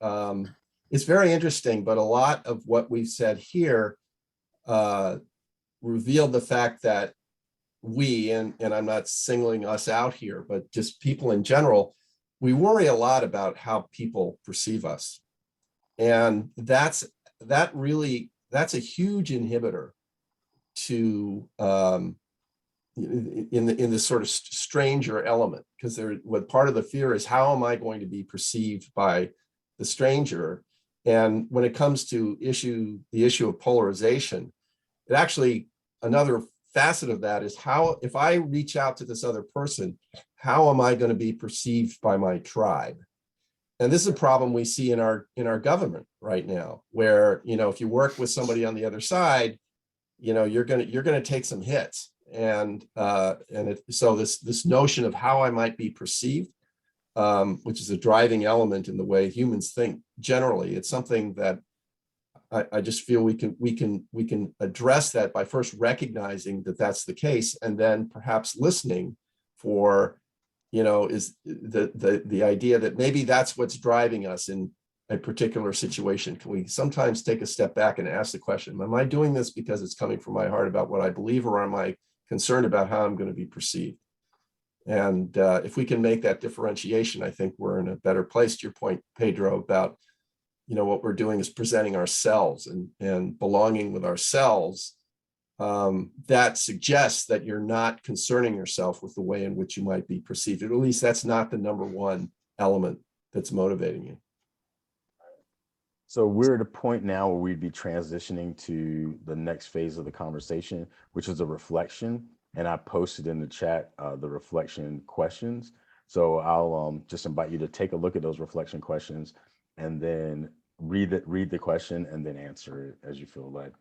It's very interesting, but a lot of what we've said here revealed the fact that we, and I'm not singling us out here, but just people in general, we worry a lot about how people perceive us. And that's a huge inhibitor to in the sort of stranger element, because what part of the fear is, how am I going to be perceived by the stranger? And when it comes to the issue of polarization, it actually, another facet of that is, how, if I reach out to this other person, how am I going to be perceived by my tribe? And this is a problem we see in our government right now, where, if you work with somebody on the other side, you're gonna take some hits. So this notion of how I might be perceived, which is a driving element in the way humans think generally, it's something that I just feel we can address that by first recognizing that that's the case, and then perhaps listening for, is the idea that maybe that's what's driving us in a particular situation. Can we sometimes take a step back and ask the question, am I doing this because it's coming from my heart about what I believe, or am I concerned about how I'm going to be perceived? And if we can make that differentiation, I think we're in a better place. To your point, Pedro, about what we're doing is presenting ourselves and belonging with ourselves. That suggests that you're not concerning yourself with the way in which you might be perceived. Or at least that's not the number one element that's motivating you. So we're at a point now where we'd be transitioning to the next phase of the conversation, which is a reflection. And I posted in the chat the reflection questions. So I'll just invite you to take a look at those reflection questions, and then read the question and then answer it as you feel led.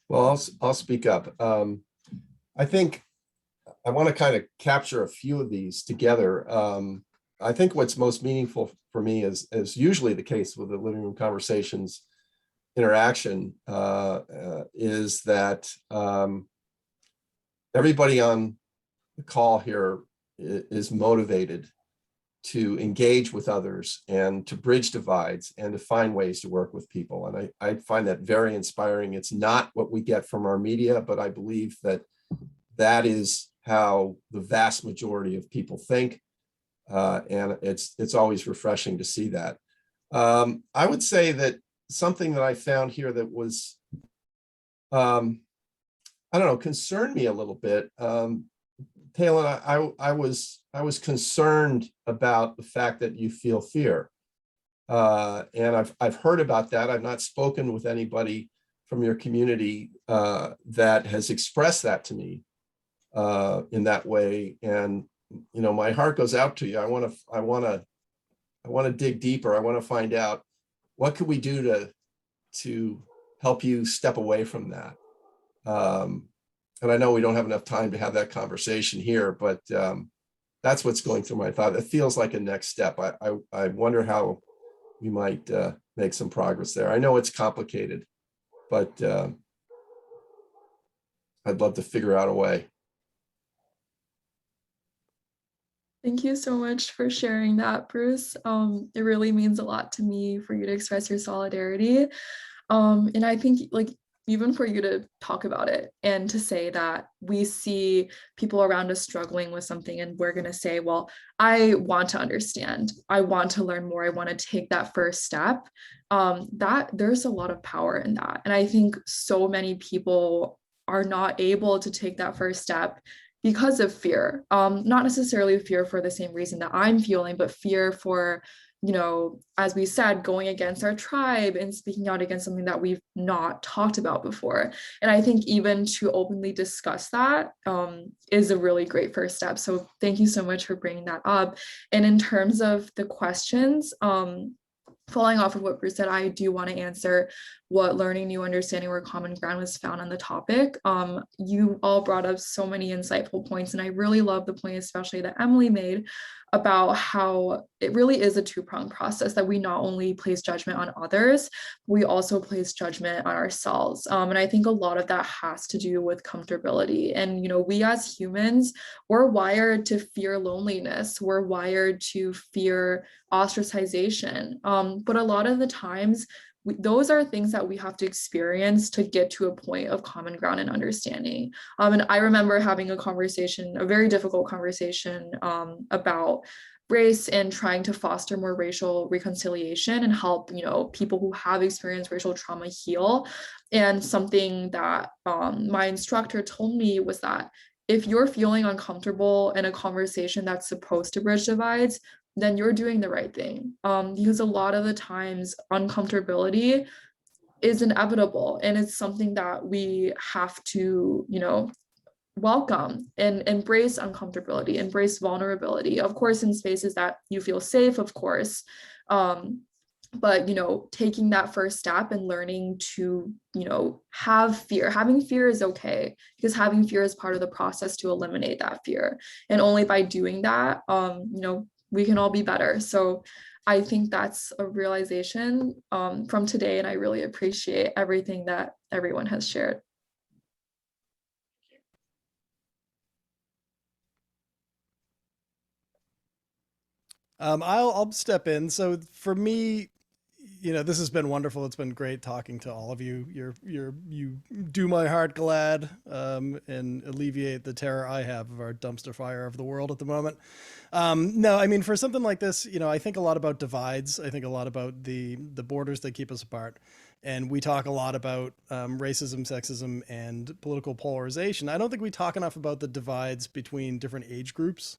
Well, I'll speak up. I think I want to kind of capture a few of these together. I think what's most meaningful for me is usually the case with the living room conversations interaction, is that everybody on the call here is motivated to engage with others and to bridge divides and to find ways to work with people. And I find that very inspiring. It's not what we get from our media, but I believe that that is how the vast majority of people think. And it's always refreshing to see that. I would say that something that I found here that was, I don't know, concerned me a little bit, Palin, I was concerned about the fact that you feel fear. And I've heard about that. I've not spoken with anybody from your community that has expressed that to me in that way. And my heart goes out to you. I want to dig deeper. I want to find out what could we do to help you step away from that. And I know we don't have enough time to have that conversation here, but that's what's going through my thought. It feels like a next step. I wonder how we might make some progress there. I know it's complicated, but I'd love to figure out a way. Thank you so much for sharing that, Bruce. It really means a lot to me for you to express your solidarity. And I think even for you to talk about it and to say that we see people around us struggling with something and we're going to say, well, I want to understand, I want to learn more, I want to take that first step, that there's a lot of power in that. And I think so many people are not able to take that first step because of fear, not necessarily fear for the same reason that I'm feeling, but fear for, as we said, going against our tribe and speaking out against something that we've not talked about before. And I think even to openly discuss that is a really great first step. So thank you so much for bringing that up. And in terms of the questions, following off of what Bruce said, I do want to answer what learning new understanding where common ground was found on the topic. You all brought up so many insightful points, and I really love the point, especially that Emily made, about how it really is a two-pronged process, that we not only place judgment on others, we also place judgment on ourselves. And I think a lot of that has to do with comfortability. And, we as humans, we're wired to fear loneliness. We're wired to fear ostracization. But a lot of the times, those are things that we have to experience to get to a point of common ground and understanding. And I remember having a conversation, a very difficult conversation about race and trying to foster more racial reconciliation and help, people who have experienced racial trauma heal. And something that my instructor told me was that if you're feeling uncomfortable in a conversation that's supposed to bridge divides, then you're doing the right thing. Because a lot of the times uncomfortability is inevitable, and it's something that we have to, welcome and embrace uncomfortability, embrace vulnerability, of course, in spaces that you feel safe, of course. But, taking that first step and learning to, have fear. Having fear is okay, because having fear is part of the process to eliminate that fear. And only by doing that, we can all be better. So I think that's a realization from today, and I really appreciate everything that everyone has shared. I'll step in. So for me, this has been wonderful. It's been great talking to all of you. You do my heart glad and alleviate the terror I have of our dumpster fire of the world at the moment. No, I mean, for something like this, I think a lot about divides. I think a lot about the borders that keep us apart. And we talk a lot about racism, sexism, and political polarization. I don't think we talk enough about the divides between different age groups.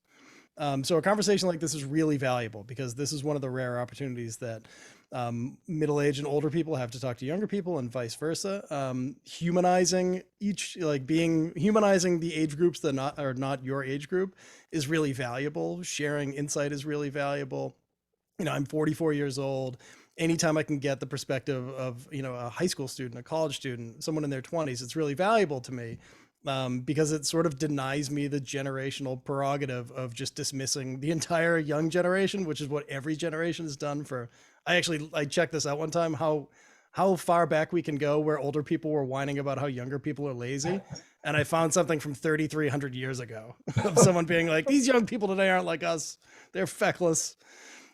So a conversation like this is really valuable, because this is one of the rare opportunities that middle-aged and older people have to talk to younger people, and vice versa. Humanizing humanizing the age groups that are not your age group is really valuable. Sharing insight is really valuable. I'm 44 years old. Anytime I can get the perspective of, a high school student, a college student, someone in their 20s, it's really valuable to me. Because it sort of denies me the generational prerogative of just dismissing the entire young generation, which is what every generation has done for. I checked this out one time, how far back we can go where older people were whining about how younger people are lazy. And I found something from 3,300 years ago of someone being like, these young people today aren't like us. They're feckless.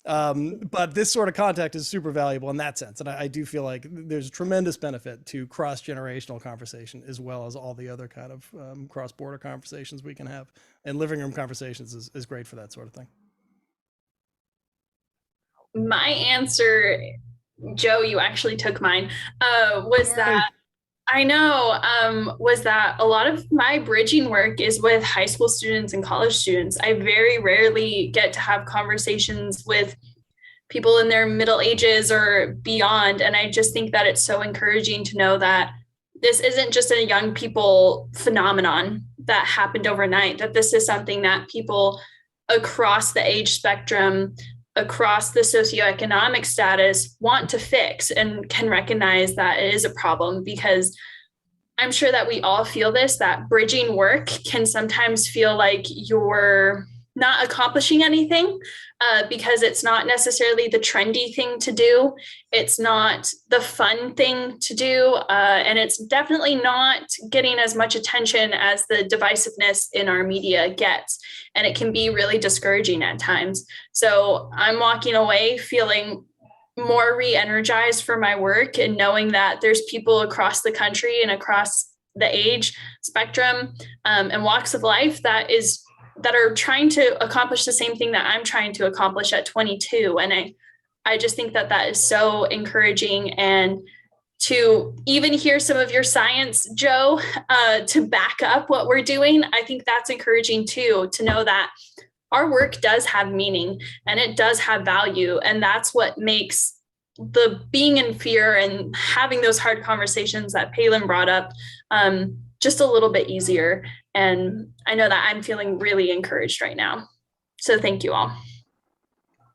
But this sort of contact is super valuable in that sense. And I do feel like there's tremendous benefit to cross-generational conversation, as well as all the other kind of cross-border conversations we can have. And living room conversations is great for that sort of thing. My answer, Joe, you actually took mine, was that I know, was that a lot of my bridging work is with high school students and college students. I very rarely get to have conversations with people in their middle ages or beyond. And I just think that it's so encouraging to know that this isn't just a young people phenomenon that happened overnight, that this is something that people across the age spectrum, across the socioeconomic status want to fix and can recognize that it is a problem. Because I'm sure that we all feel this, that bridging work can sometimes feel like you're not accomplishing anything because it's not necessarily the trendy thing to do. It's not the fun thing to do. And it's definitely not getting as much attention as the divisiveness in our media gets. And it can be really discouraging at times. So I'm walking away feeling more re-energized for my work and knowing that there's people across the country and across the age spectrum and walks of life that are trying to accomplish the same thing that I'm trying to accomplish at 22. And I just think that that is so encouraging. And to even hear some of your science, Joe, to back up what we're doing, I think that's encouraging too, to know that our work does have meaning and it does have value. And that's what makes the being in fear and having those hard conversations that Palin brought up just a little bit easier. And I know that I'm feeling really encouraged right now. So thank you all.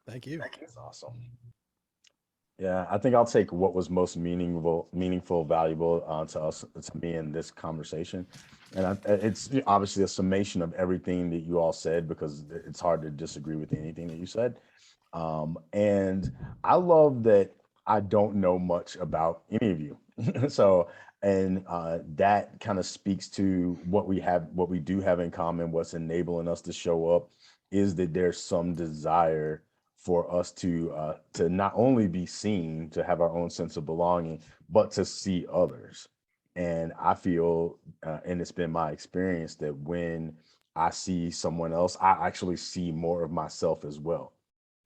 Thank you. That's awesome. Yeah, I think I'll take what was most meaningful, valuable to me in this conversation. And it's obviously a summation of everything that you all said, because it's hard to disagree with anything that you said. And I love that I don't know much about any of you. So, and that kind of speaks to what we do have in common. What's enabling us to show up is that there's some desire for us to not only be seen, to have our own sense of belonging, but to see others. And I feel, and it's been my experience, that when I see someone else, I actually see more of myself as well.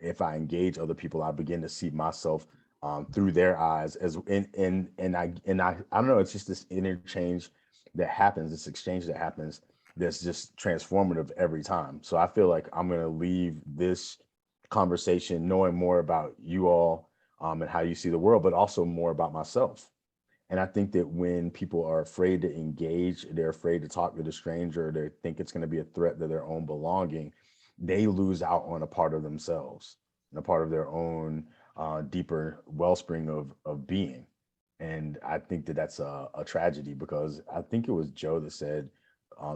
If I engage other people, I begin to see myself through their eyes and I don't know, it's just this interchange that happens, this exchange that happens, that's just transformative every time. So I feel like I'm going to leave this conversation knowing more about you all and how you see the world, but also more about myself. And I think that when people are afraid to engage, they're afraid to talk to the stranger, they think it's going to be a threat to their own belonging, they lose out on a part of themselves and a part of their own deeper wellspring of being. And I think that that's a tragedy, because I think it was Joe that said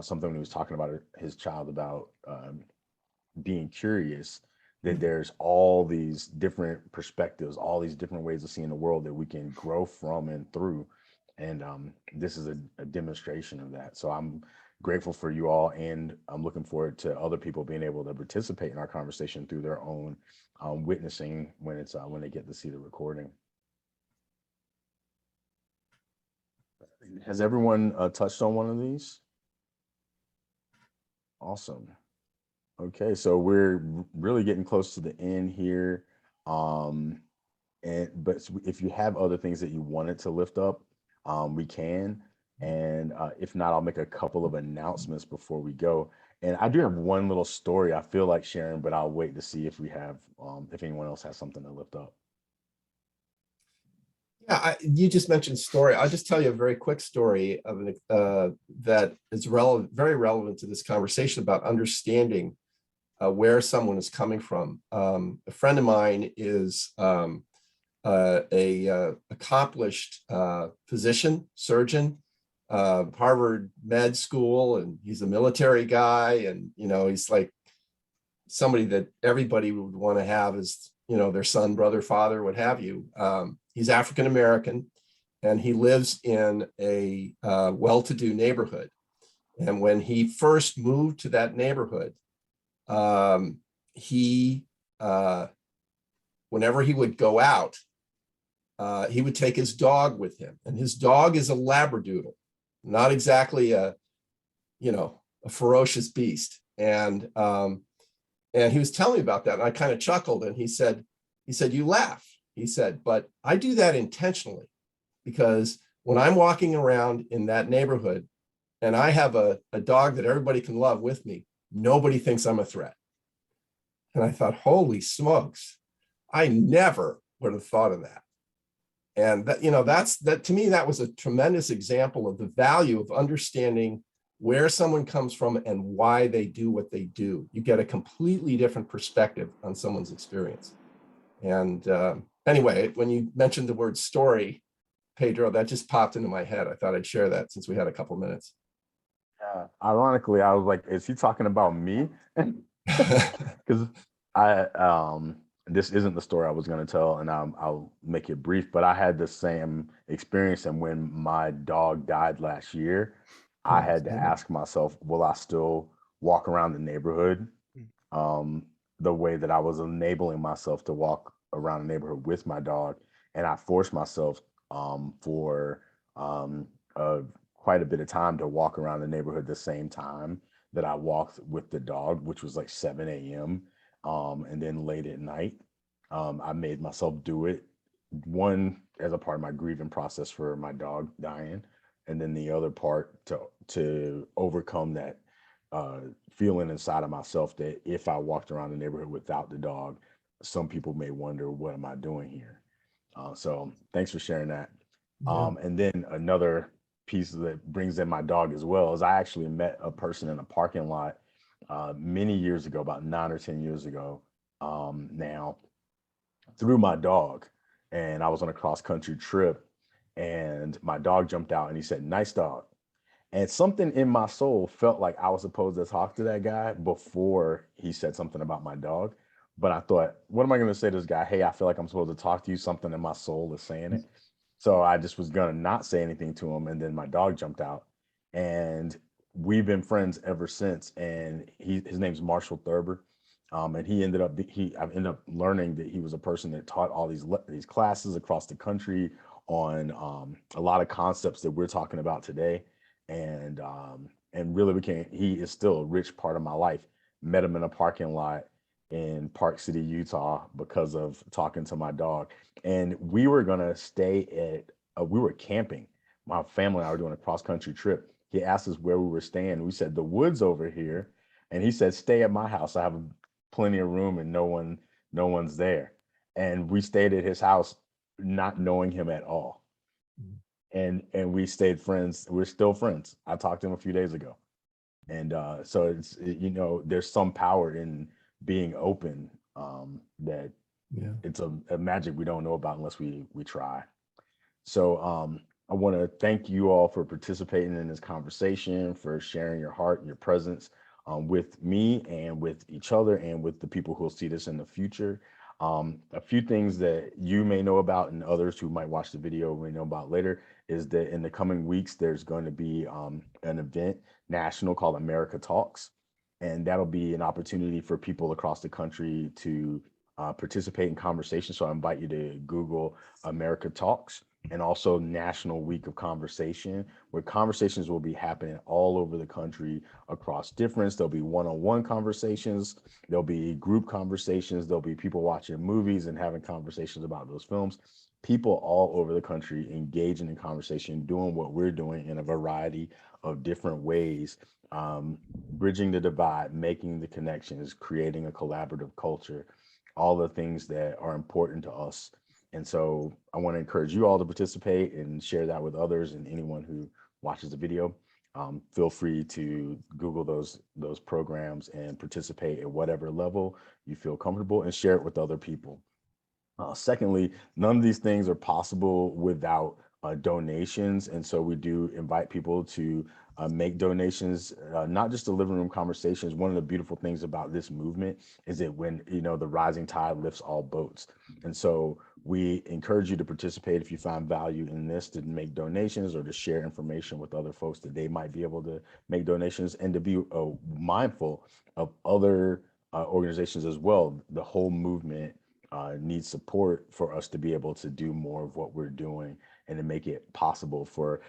something when he was talking about his child about being curious, that there's all these different perspectives, all these different ways of seeing the world that we can grow from and through. And this is a demonstration of that. So I'm grateful for you all, and I'm looking forward to other people being able to participate in our conversation through their own witnessing when they get to see the recording. Has everyone touched on one of these? Awesome. Okay, so we're really getting close to the end here. But if you have other things that you wanted to lift up, we can. And if not, I'll make a couple of announcements before we go. And I do have one little story I feel like sharing, but I'll wait to see if we have, if anyone else has something to lift up. Yeah, you just mentioned story. I'll just tell you a very quick story of that is very relevant to this conversation about understanding where someone is coming from. A friend of mine is a accomplished physician, surgeon, Harvard Med School, and he's a military guy, and he's like somebody that everybody would want to have as their son, brother, father, what have you. He's African American, and he lives in a well-to-do neighborhood. And when he first moved to that neighborhood, whenever he would go out, he would take his dog with him, and his dog is a Labradoodle, not exactly a ferocious beast. And he was telling me about that, and I kind of chuckled, and he said, you laugh. He said, but I do that intentionally, because when I'm walking around in that neighborhood and I have a dog that everybody can love with me, nobody thinks I'm a threat. And I thought, holy smokes, I never would have thought of that. And that, that to me, that was a tremendous example of the value of understanding where someone comes from and why they do what they do. You get a completely different perspective on someone's experience. And anyway, when you mentioned the word story, Pedro, that just popped into my head. I thought I'd share that since we had a couple minutes. Yeah. Ironically, I was like, is he talking about me? Because this isn't the story I was going to tell, and I'll make it brief, but I had the same experience. And when my dog died last year, I had to ask myself, will I still walk around the neighborhood the way that I was enabling myself to walk around the neighborhood with my dog? And I forced myself for quite a bit of time to walk around the neighborhood the same time that I walked with the dog, which was like 7 a.m. And then late at night. I made myself do it, one as a part of my grieving process for my dog dying, and then the other part to overcome that feeling inside of myself that if I walked around the neighborhood without the dog, some people may wonder, what am I doing here? So thanks for sharing that. And then another piece that brings in my dog as well is I actually met a person in a parking lot many years ago, about 9 or 10 years ago now, through my dog. And I was on a cross country trip and my dog jumped out and he said, "Nice dog." And something in my soul felt like I was supposed to talk to that guy before he said something about my dog. But I thought, what am I going to say to this guy? Hey, I feel like I'm supposed to talk to you. Something in my soul is saying it. So I just was going to not say anything to him. And then my dog jumped out. And we've been friends ever since. And his name's Marshall Thurber. And I've ended up learning that he was a person that taught all these classes across the country on a lot of concepts that we're talking about today. And really he is still a rich part of my life. Met him in a parking lot in Park City, Utah, because of talking to my dog. And we were gonna stay we were camping. My family and I were doing a cross country trip. He asked us where we were staying. We said, the woods over here. And he said, stay at my house. I have plenty of room and no one's there. And we stayed at his house, not knowing him at all. And we stayed friends. We're still friends. I talked to him a few days ago. And so there's some power in being open that it's a magic we don't know about unless we try. So I want to thank you all for participating in this conversation, for sharing your heart and your presence with me and with each other and with the people who will see this in the future. A few things that you may know about and others who might watch the video may know about later is that in the coming weeks, there's going to be an event national called America Talks. And that'll be an opportunity for people across the country to participate in conversations. So I invite you to Google America Talks, and also National Week of Conversation, where conversations will be happening all over the country across difference. There'll be one-on-one conversations, there'll be group conversations, there'll be people watching movies and having conversations about those films. People all over the country engaging in conversation, doing what we're doing in a variety of different ways, bridging the divide, making the connections, creating a collaborative culture, all the things that are important to us. And so I want to encourage you all to participate and share that with others, and anyone who watches the video. Feel free to Google those programs and participate at whatever level you feel comfortable, and share it with other people. Secondly, none of these things are possible without donations. And so we do invite people to make donations, not just the living room conversations. One of the beautiful things about this movement is that when, the rising tide lifts all boats. And so we encourage you to participate if you find value in this, to make donations or to share information with other folks that they might be able to make donations, and to be mindful of other organizations as well. The whole movement needs support for us to be able to do more of what we're doing, and to make it possible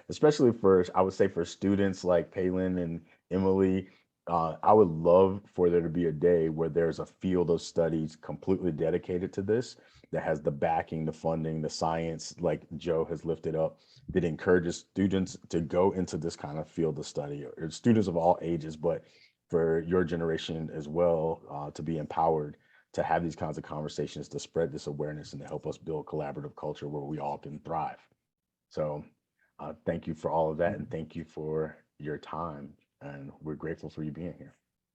especially for, I would say, for students like Palin and Emily, I would love for there to be a day where there's a field of studies completely dedicated to this, that has the backing, the funding, the science, like Joe has lifted up, that encourages students to go into this kind of field of study, or students of all ages, but for your generation as well, to be empowered to have these kinds of conversations, to spread this awareness, and to help us build collaborative culture where we all can thrive. So thank you for all of that, and thank you for your time. And we're grateful for you being here.